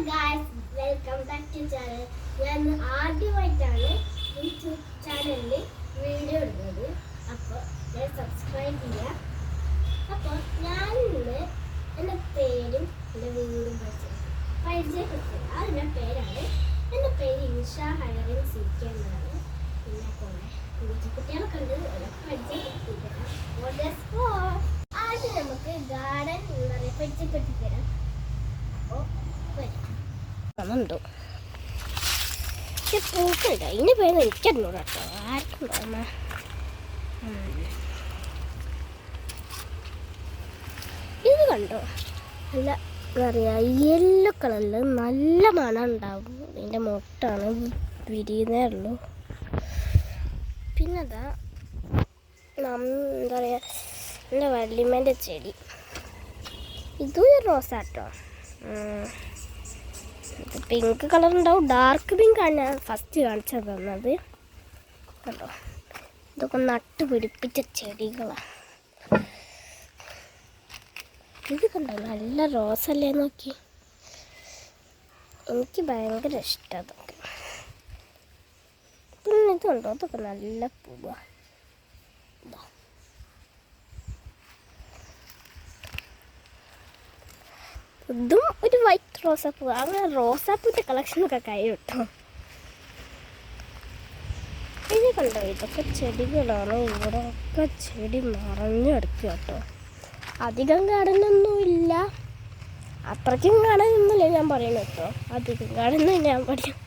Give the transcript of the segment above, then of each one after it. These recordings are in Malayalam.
Guys, welcome back to channel. ഞാൻ ആദ്യമായിട്ടാണ് ഈ ചാനലിൽ വീഡിയോ ഇടുന്നത്. അപ്പോൾ ഞാൻ സബ്സ്ക്രൈബ് ചെയ്യുക. അപ്പോൾ ഞാനിന്ന് എൻ്റെ പേരും എൻ്റെ വീടും പരിചയപ്പെടുത്തുക. അതിൻ്റെ പേരാണ്, എൻ്റെ പേര് ഇൻഷ ഹയറിൻ സിക്ക് എന്നാണ്. പിന്നെ കുറേ കുട്ടികളൊക്കെ ഉണ്ട്, പരിചയപ്പെടുത്തിത്തരാം. ആദ്യം നമുക്ക് ഗാർഡൻ പരിചയപ്പെടുത്തിത്തരാം. ണ്ടോ പൂക്കളുണ്ട്, അതിൻ്റെ പേര് എനിക്കറിഞ്ഞൂട കേട്ടോ. ആർക്കും ഇത് കണ്ടോ, നല്ല എന്താ പറയുക, യെല്ലോ കളറിൽ നല്ല മണം ഉണ്ടാവും. ഇതിൻ്റെ മുട്ടാണ് വിരിയുന്നേ ഉള്ളൂ. പിന്നെ അതാ എന്താ പറയുക, എൻ്റെ വല്യമ്മേൻ്റെ ചെടി. ഇതും റോസാട്ടോ. പിങ്ക് കളർ ഉണ്ടാവും. ഡാർക്ക് പിങ്ക് ആണ് ഞാൻ ഫസ്റ്റ് കാണിച്ചു തന്നത്. കണ്ടോ, ഇതൊക്കെ നട്ട് പിടിപ്പിച്ച ചെടികളാണ്. ഇത് കണ്ടോ, നല്ല റോസല്ലേ, നോക്കി. എനിക്ക് ഭയങ്കര ഇഷ്ടം അതൊക്കെ. പിന്നെ ഇത് കണ്ടോ, അതൊക്കെ നല്ല പൂവാണ്. ഇതും ഒരു വൈറ്റ് റോസാപ്പൂ. അങ്ങനെ റോസാപ്പൂവിൻ്റെ കളക്ഷനൊക്കെ കഴിയും കേട്ടോ. ഇത് കണ്ടോ, ഇതൊക്കെ ചെടികളാണ്. ഇവിടെ ഒക്കെ ചെടി നിറഞ്ഞു കിടക്കുക കേട്ടോ. അധികം ഗാർഡനൊന്നും ഇല്ല, അത്രയ്ക്കും ഗാർഡനൊന്നുമില്ല ഞാൻ പറയുന്നത് കേട്ടോ. അധികം ഗാർഡൻ ഞാൻ പറയും.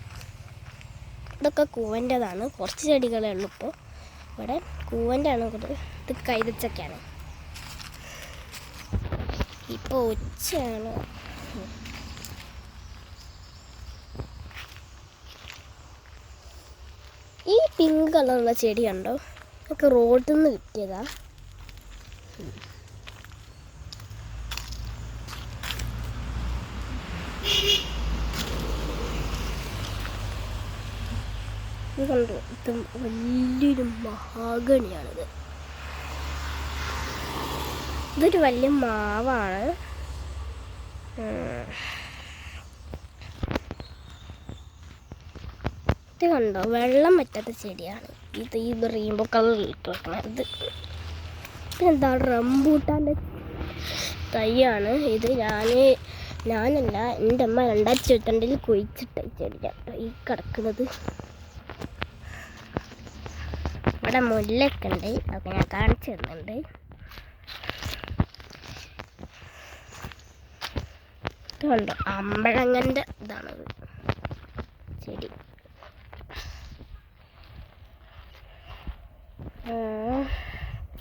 ഇതൊക്കെ കൂവൻ്റെതാണ്. കുറച്ച് ചെടികളേ ഉള്ളൂ ഇപ്പോൾ ഇവിടെ. കൂവൻ്റെ ആണ് കൂടുതൽ. ഇത് കൈതച്ചക്കയാണ്. ഇപ്പോൾ ഉച്ചയാണ്. ഈ പിങ്ക് കളറുള്ള ചെടി കണ്ടോ, നമുക്ക് റോഡിൽ നിന്ന് കിട്ടിയതാ. ഇത് കണ്ടോ, ഇത് വലിയൊരു മഹാഗണിയാണിത്. ഇതൊരു വലിയ മാവാണ്. ഇത് കണ്ടോ, വെള്ളം പറ്റാത്ത ചെടിയാണ് ഇത്. ഈ റെയിൻബോ കളറിൽ കിടക്കുന്നത്. പിന്നെന്താ, റംബൂട്ടാൻ്റെ തൈയാണ് ഇത്. ഞാനല്ല, എൻ്റെ അമ്മ 2022 കുഴിച്ചിട്ട ചെടിയാണ് ഈ കിടക്കുന്നത്. ഇവിടെ മുല്ലൊക്കെ ഉണ്ട്, അതൊക്കെ ഞാൻ കാണിച്ചു തരുന്നുണ്ട്. ഇത് കണ്ടോ, അമ്പഴങ്ങൻ്റെ ഇതാണത് ചെടി.